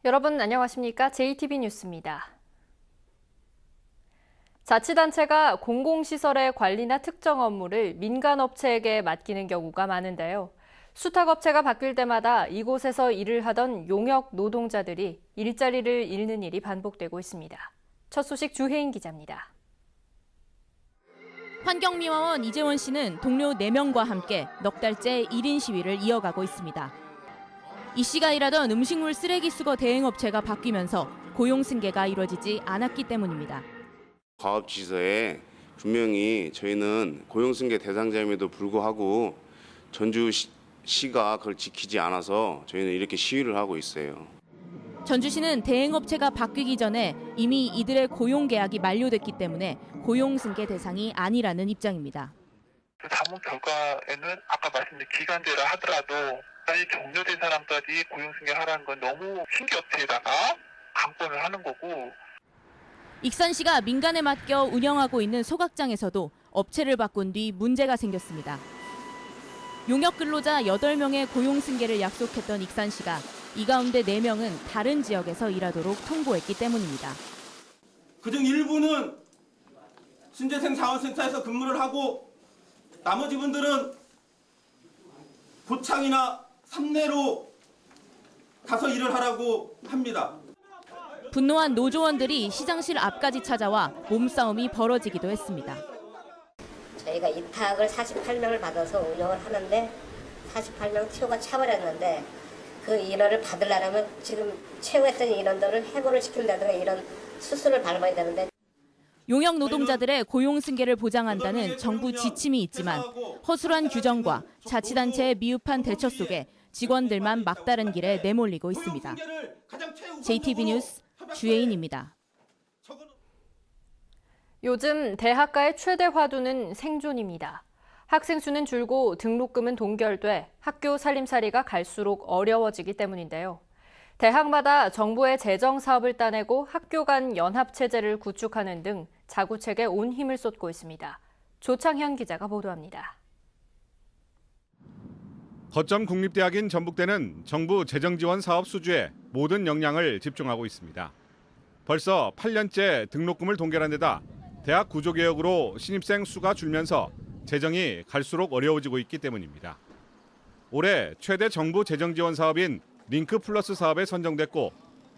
여러분 안녕하십니까? JTB 뉴스입니다. 자치단체가 공공시설의 관리나 특정 업무를 민간업체에게 맡기는 경우가 많은데요. 수탁업체가 바뀔 때마다 이곳에서 일을 하던 용역 노동자들이 일자리를 잃는 일이 반복되고 있습니다. 첫 소식 주혜인 기자입니다. 환경미화원 이재원 씨는 동료 4명과 함께 넉 달째 1인 시위를 이어가고 있습니다. 이 씨가 일하던 음식물 쓰레기 수거 대행업체가 바뀌면서 고용 승계가 이루어지지 않았기 때문입니다. 과업지서에 분명히 저희는 고용 승계 대상자임에도 불구하고 전주시가 그걸 지키지 않아서 저희는 이렇게 시위를 하고 있어요. 전주시는 대행업체가 바뀌기 전에 이미 이들의 고용 계약이 만료됐기 때문에 고용 승계 대상이 아니라는 입장입니다. 자문 결과에는 아까 말씀드린 기간제라 하더라도 아예 종료된 사람까지 고용 승계하라는 건 너무 신규업체에다가 강권을 하는 거고. 익산시가 민간에 맡겨 운영하고 있는 소각장에서도 업체를 바꾼 뒤 문제가 생겼습니다. 용역 근로자 8명의 고용 승계를 약속했던 익산시가 이 가운데 4명은 다른 지역에서 일하도록 통보했기 때문입니다. 그중 일부는 신재생 자원센터에서 근무를 하고 나머지 분들은 고창이나 삼내로 가서 일을 하라고 합니다. 분노한 노조원들이 시장실 앞까지 찾아와 몸싸움이 벌어지기도 했습니다. 저희가 위탁을 48명을 받아서 운영을 하는데 48명 TO가 차버렸는데 그 인원을 받으려면 지금 채용했던 인원들을 해고를 시킨다든가 이런 수순을 밟아야 되는데. 용역 노동자들의 고용 승계를 보장한다는 정부 지침이 있지만 허술한 규정과 자치단체의 미흡한 대처 속에 직원들만 막다른 길에 내몰리고 있습니다. JTB 뉴스 주혜인입니다. 요즘 대학가의 최대 화두는 생존입니다. 학생 수는 줄고 등록금은 동결돼 학교 살림살이가 갈수록 어려워지기 때문인데요. 대학마다 정부의 재정 사업을 따내고 학교 간 연합체제를 구축하는 등 자구책에 온 힘을 쏟고 있습니다. 조창현 기자가 보도합니다. 거점 국립대학인 전북대는 정부 재정지원 사업 수주에 모든 역량을 집중하고 있습니다. 벌써 8년째 등록금을 동결한 데다 대학 구조개혁으로 신입생 수가 줄면서 재정이 갈수록 어려워지고 있기 때문입니다. 올해 최대 정부 재정지원 사업인 링크 플러스 사업에 선정됐고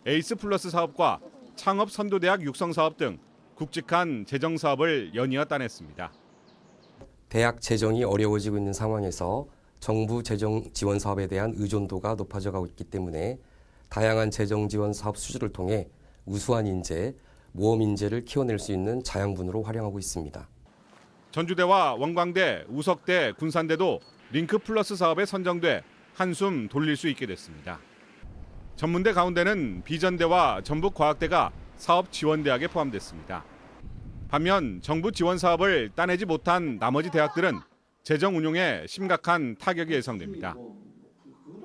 에이스 플러스 사업과 창업 선도대학 육성 사업 등 굵직한 재정 사업을 연이어 따냈습니다. 대학 재정이 어려워지고 있는 상황에서 정부 재정 지원 사업에 대한 의존도가 높아져 가고 있기 때문에 다양한 재정 지원 사업 수주를 통해 우수한 인재, 모험 인재를 키워낼 수 있는 자양분으로 활용하고 있습니다. 전주대와 원광대, 우석대, 군산대도 링크 플러스 사업에 선정돼 한숨 돌릴 수 있게 됐습니다. 전문대 가운데는 비전대와 전북과학대가 사업 지원대학에 포함됐습니다. 반면 정부 지원 사업을 따내지 못한 나머지 대학들은 재정 운용에 심각한 타격이 예상됩니다.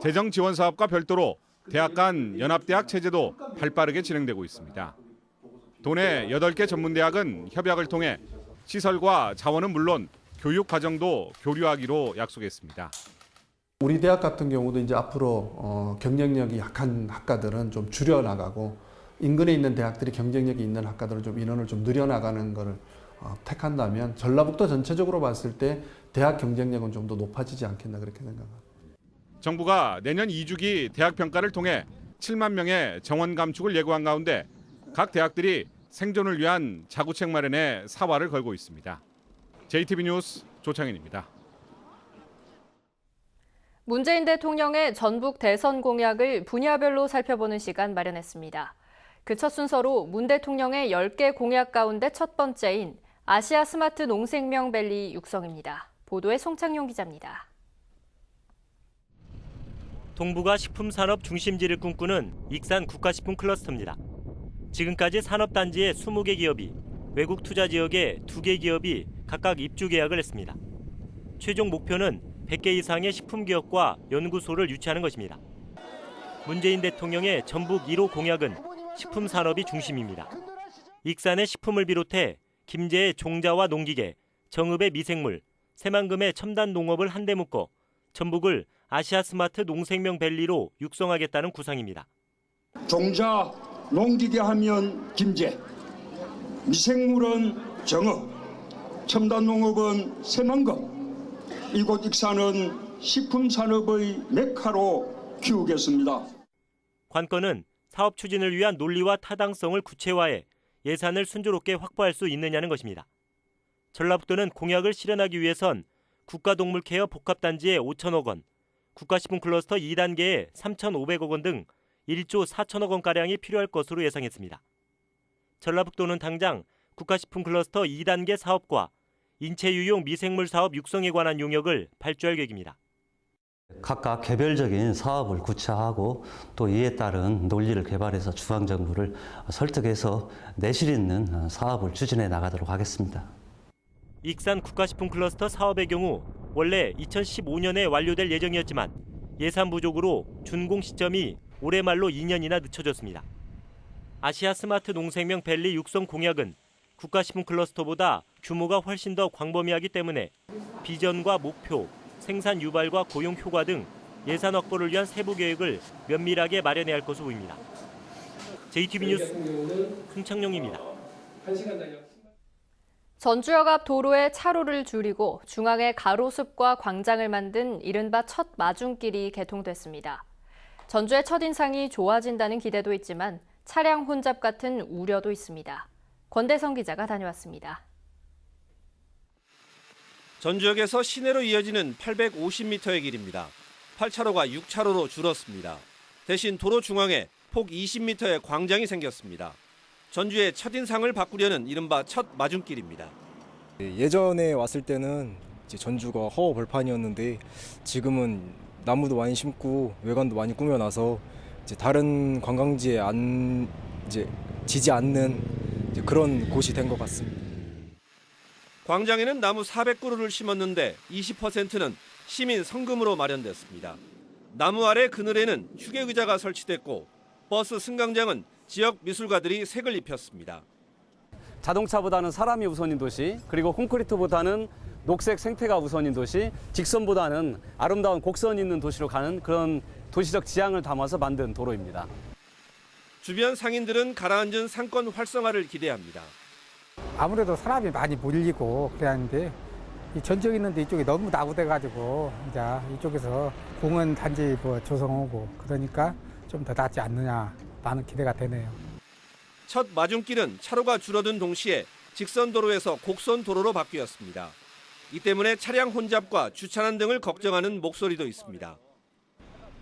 재정 지원 사업과 별도로 대학 간 연합대학 체제도 발빠르게 진행되고 있습니다. 도내 8개 전문대학은 협약을 통해 시설과 자원은 물론 교육 과정도 교류하기로 약속했습니다. 우리 대학 같은 경우도 이제 앞으로 경쟁력이 약한 학과들은 좀 줄여나가고 인근에 있는 대학들이 경쟁력이 있는 학과들은 좀 인원을 좀 늘려나가는 것을 택한다면 전라북도 전체적으로 봤을 때 대학 경쟁력은 좀 더 높아지지 않겠나 그렇게 생각합니다. 정부가 내년 2주기 대학 평가를 통해 7만 명의 정원 감축을 예고한 가운데 각 대학들이 생존을 위한 자구책 마련에 사활을 걸고 있습니다. JTB 뉴스 조창현입니다. 문재인 대통령의 전북 대선 공약을 분야별로 살펴보는 시간 마련했습니다. 그 첫 순서로 문 대통령의 10개 공약 가운데 첫 번째인 아시아 스마트 농생명밸리 육성입니다. 보도에 송창용 기자입니다. 동부가 식품산업 중심지를 꿈꾸는 익산 국가식품 클러스터입니다. 지금까지 산업단지의 20개 기업이 외국 투자 지역에 2개 기업이 각각 입주 계약을 했습니다. 최종 목표는 100개 이상의 식품기업과 연구소를 유치하는 것입니다. 문재인 대통령의 전북 1호 공약은 식품산업이 중심입니다. 익산의 식품을 비롯해 김제의 종자와 농기계, 정읍의 미생물, 새만금의 첨단 농업을 한데 묶어 전북을 아시아 스마트 농생명밸리로 육성하겠다는 구상입니다. 종자 농기계 하면 김제, 미생물은 정어, 첨단 농업은 새만금. 이곳 익산은 식품 산업의 메카로 키우겠습니다. 관건은 사업 추진을 위한 논리와 타당성을 구체화해 예산을 순조롭게 확보할 수 있느냐는 것입니다. 전라북도는 공약을 실현하기 위해선 국가동물케어 복합단지에 5천억 원, 국가식품 클러스터 2단계에 3,500억 원 등 1조 4천억 원가량이 필요할 것으로 예상했습니다. 전라북도는 당장 국가식품 클러스터 2단계 사업과 인체유용 미생물 사업 육성에 관한 용역을 발주할 계획입니다. 각각 개별적인 사업을 구체화하고 또 이에 따른 논리를 개발해서 중앙정부를 설득해서 내실 있는 사업을 추진해 나가도록 하겠습니다. 익산 국가식품 클러스터 사업의 경우 원래 2015년에 완료될 예정이었지만 예산 부족으로 준공 시점이 올해 말로 2년이나 늦춰졌습니다. 아시아 스마트 농생명 밸리 육성 공약은 국가식품 클러스터보다 규모가 훨씬 더 광범위하기 때문에 비전과 목표, 생산 유발과 고용 효과 등 예산 확보를 위한 세부 계획을 면밀하게 마련해야 할 것으로 보입니다. JTB 뉴스 흥창용입니다. 전주역 앞 도로의 차로를 줄이고 중앙에 가로습과 광장을 만든 이른바 첫 마중길이 개통됐습니다. 전주의 첫인상이 좋아진다는 기대도 있지만 차량 혼잡 같은 우려도 있습니다. 권대성 기자가 다녀왔습니다. 전주역에서 시내로 이어지는 850m의 길입니다. 8차로가 6차로로 줄었습니다. 대신 도로 중앙에 폭 20m의 광장이 생겼습니다. 전주의 첫인상을 바꾸려는 이른바 첫 마중길입니다. 예전에 왔을 때는 이제 전주가 허허벌판이었는데 지금은 나무도 많이 심고 외관도 많이 꾸며놔서 이제 다른 관광지에 지지 않는 그런 곳이 된 것 같습니다. 광장에는 나무 400그루를 심었는데 20%는 시민 성금으로 마련됐습니다. 나무 아래 그늘에는 휴게 의자가 설치됐고 버스 승강장은 지역 미술가들이 색을 입혔습니다. 자동차보다는 사람이 우선인 도시, 그리고 콘크리트보다는 녹색 생태가 우선인 도시, 직선보다는 아름다운 곡선 있는 도시로 가는 그런 도시적 지향을 담아서 만든 도로입니다. 주변 상인들은 가라앉은 상권 활성화를 기대합니다. 아무래도 사람이 많이 몰리고 그래야 하는데 이 전적 있는데 이쪽이 너무 낙후돼가지고 이제 이쪽에서 공원 단지 조성하고 그러니까 좀 더 낫지 않느냐 라는 기대가 되네요. 첫 마중길은 차로가 줄어든 동시에 직선도로에서 곡선도로로 바뀌었습니다. 이 때문에 차량 혼잡과 주차난 등을 걱정하는 목소리도 있습니다.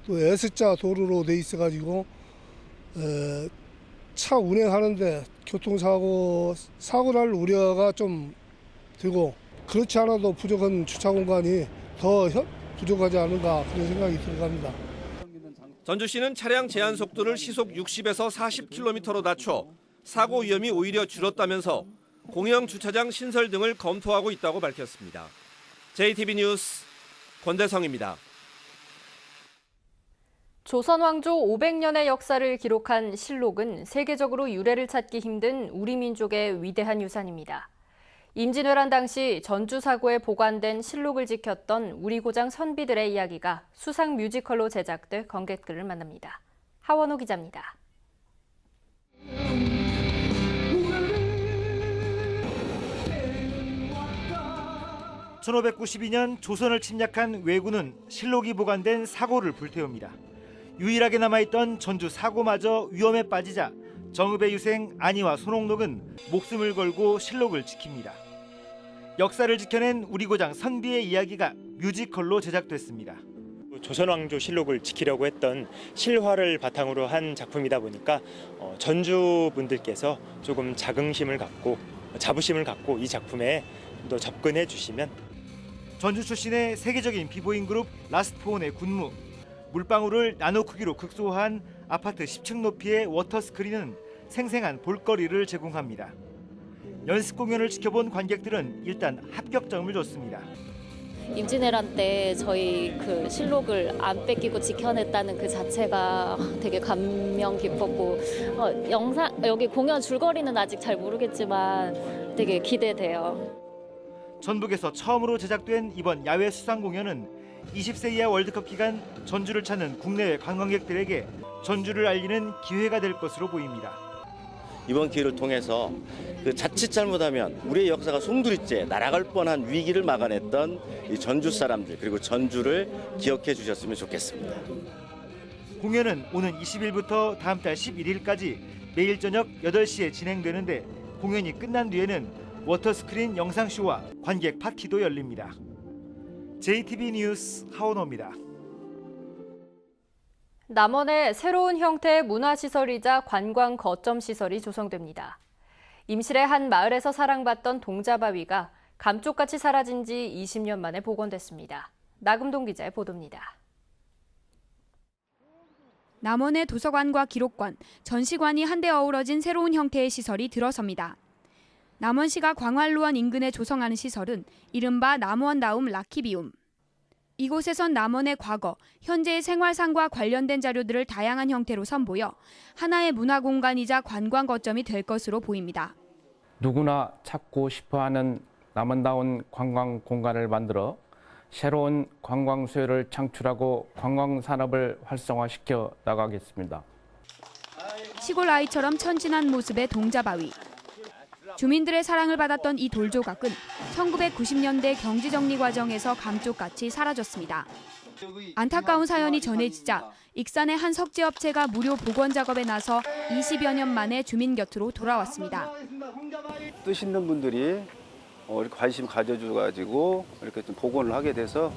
또 S자 도로로 돼 있어가지고 차 운행하는데 교통사고 날 우려가 좀 되고 그렇지 않아도 부족한 주차 공간이 더 부족하지 않은가 그런 생각이 들어갑니다. 전주시는 차량 제한 속도를 시속 60에서 40km로 낮춰 사고 위험이 오히려 줄었다면서 공영 주차장 신설 등을 검토하고 있다고 밝혔습니다. JTB 뉴스 권대성입니다. 조선 왕조 500년의 역사를 기록한 실록은 세계적으로 유래를 찾기 힘든 우리 민족의 위대한 유산입니다. 임진왜란 당시 전주 사고에 보관된 실록을 지켰던 우리 고장 선비들의 이야기가 수상 뮤지컬로 제작돼 관객들을 만납니다. 하원호 기자입니다. 1592년 조선을 침략한 왜군은 실록이 보관된 사고를 불태웁니다. 유일하게 남아있던 전주 사고마저 위험에 빠지자 정읍의 유생 안희와 손옥록은 목숨을 걸고 실록을 지킵니다. 역사를 지켜낸 우리 고장 선비의 이야기가 뮤지컬로 제작됐습니다. 조선왕조 실록을 지키려고 했던 실화를 바탕으로 한 작품이다 보니까 전주 분들께서 조금 자긍심을 갖고 자부심을 갖고 이 작품에 좀 더 접근해 주시면. 전주 출신의 세계적인 비보잉 그룹 라스트폰의 군무, 물방울을 나노 크기로 극소화한 아파트 10층 높이의 워터 스크린은 생생한 볼거리를 제공합니다. 연습 공연을 지켜본 관객들은 일단 합격점을 줬습니다. 임진왜란 때 저희 그 실록을 안 뺏기고 지켜냈다는 그 자체가 되게 감명 깊었고 여기 공연 줄거리는 아직 잘 모르겠지만 되게 기대돼요. 전북에서 처음으로 제작된 이번 야외 수상 공연은 20세 이하 월드컵 기간 전주를 찾는 국내외 관광객들에게 전주를 알리는 기회가 될 것으로 보입니다. 이번 기회를 통해서 그 자칫 잘못하면 우리의 역사가 송두리째 날아갈 뻔한 위기를 막아냈던 이 전주 사람들 그리고 전주를 기억해 주셨으면 좋겠습니다. 공연은 오는 20일부터 다음 달 11일까지 매일 저녁 8시에 진행되는데 공연이 끝난 뒤에는 워터스크린 영상쇼와 관객 파티도 열립니다. JTB 뉴스 하원호입니다. 남원에 새로운 형태의 문화시설이자 관광 거점 시설이 조성됩니다. 임실의 한 마을에서 사랑받던 동자바위가 감쪽같이 사라진 지 20년 만에 복원됐습니다. 나금동 기자의 보도입니다. 남원의 도서관과 기록관, 전시관이 한데 어우러진 새로운 형태의 시설이 들어섭니다. 남원시가 광활루원 인근에 조성하는 시설은 이른바 남원다움 라키비움. 이곳에선 남원의 과거, 현재의 생활상과 관련된 자료들을 다양한 형태로 선보여 하나의 문화공간이자 관광 거점이 될 것으로 보입니다. 누구나 찾고 싶어하는 남원다운 관광 공간을 만들어 새로운 관광 수요를 창출하고 관광 산업을 활성화시켜 나가겠습니다. 시골 아이처럼 천진한 모습의 동자바위. 주민들의 사랑을 받았던 이 돌조각은 1990년대 경지정리 과정에서 감쪽같이 사라졌습니다. 안타까운 사연이 전해지자 익산의 한 석재업체가 무료 복원 작업에 나서 20여 년 만에 주민 곁으로 돌아왔습니다. 뜻 있는 분들이 이렇게 관심 가져줘가지고 이렇게 좀 복원을 하게 돼서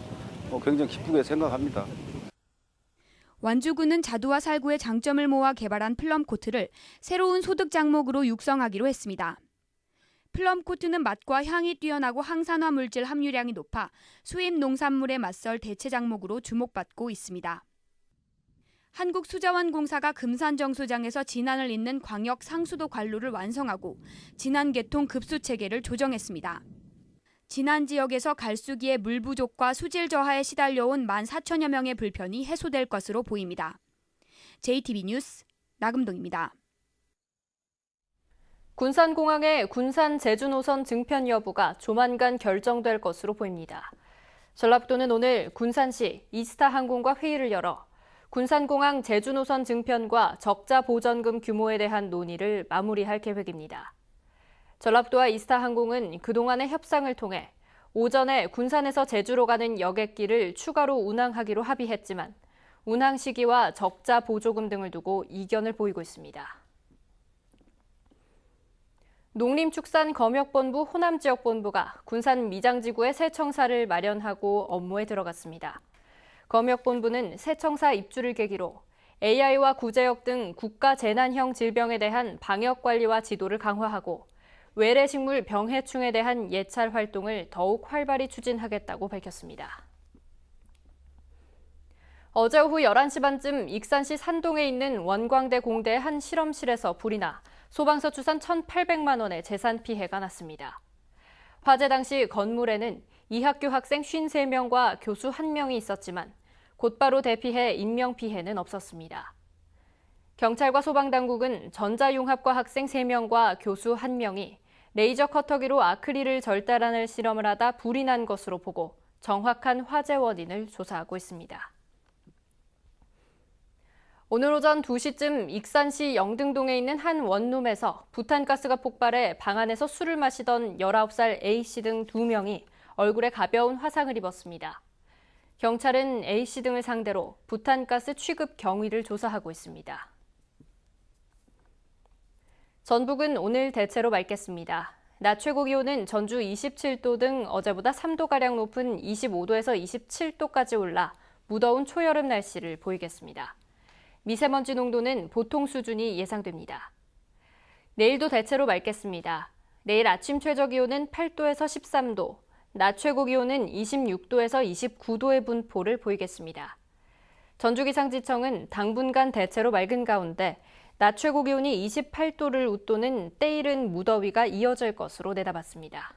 굉장히 기쁘게 생각합니다. 완주군은 자두와 살구의 장점을 모아 개발한 플럼 코트를 새로운 소득 장목으로 육성하기로 했습니다. 플럼 코트는 맛과 향이 뛰어나고 항산화 물질 함유량이 높아 수입 농산물에 맞설 대체 장목으로 주목받고 있습니다. 한국수자원공사가 금산정수장에서 진안을 잇는 광역 상수도 관로를 완성하고 진안 개통 급수 체계를 조정했습니다. 진안 지역에서 갈수기의 물 부족과 수질 저하에 시달려온 14,000여 명의 불편이 해소될 것으로 보입니다. JTB 뉴스 나금동입니다. 군산공항의 군산 제주 노선 증편 여부가 조만간 결정될 것으로 보입니다. 전라북도는 오늘 군산시 이스타항공과 회의를 열어 군산공항 제주 노선 증편과 적자 보전금 규모에 대한 논의를 마무리할 계획입니다. 전라북도와 이스타항공은 그동안의 협상을 통해 오전에 군산에서 제주로 가는 여객기를 추가로 운항하기로 합의했지만 운항 시기와 적자 보조금 등을 두고 이견을 보이고 있습니다. 농림축산검역본부 호남지역본부가 군산 미장지구에 새 청사를 마련하고 업무에 들어갔습니다. 검역본부는 새 청사 입주를 계기로 AI와 구제역 등 국가 재난형 질병에 대한 방역 관리와 지도를 강화하고 외래식물 병해충에 대한 예찰 활동을 더욱 활발히 추진하겠다고 밝혔습니다. 어제 오후 11시 반쯤 익산시 산동에 있는 원광대 공대 한 실험실에서 불이 나 소방서 추산 1,800만 원의 재산 피해가 났습니다. 화재 당시 건물에는 이 학교 학생 53명과 교수 1명이 있었지만 곧바로 대피해 인명피해는 없었습니다. 경찰과 소방당국은 전자융합과 학생 3명과 교수 1명이 레이저 커터기로 아크릴을 절단하는 실험을 하다 불이 난 것으로 보고 정확한 화재 원인을 조사하고 있습니다. 오늘 오전 2시쯤 익산시 영등동에 있는 한 원룸에서 부탄가스가 폭발해 방 안에서 술을 마시던 19살 A씨 등 2명이 얼굴에 가벼운 화상을 입었습니다. 경찰은 A씨 등을 상대로 부탄가스 취급 경위를 조사하고 있습니다. 전북은 오늘 대체로 맑겠습니다. 낮 최고 기온은 전주 27도 등 어제보다 3도가량 높은 25도에서 27도까지 올라 무더운 초여름 날씨를 보이겠습니다. 미세먼지 농도는 보통 수준이 예상됩니다. 내일도 대체로 맑겠습니다. 내일 아침 최저 기온은 8도에서 13도, 낮 최고 기온은 26도에서 29도의 분포를 보이겠습니다. 전주기상지청은 당분간 대체로 맑은 가운데 낮 최고 기온이 28도를 웃도는 때이른 무더위가 이어질 것으로 내다봤습니다.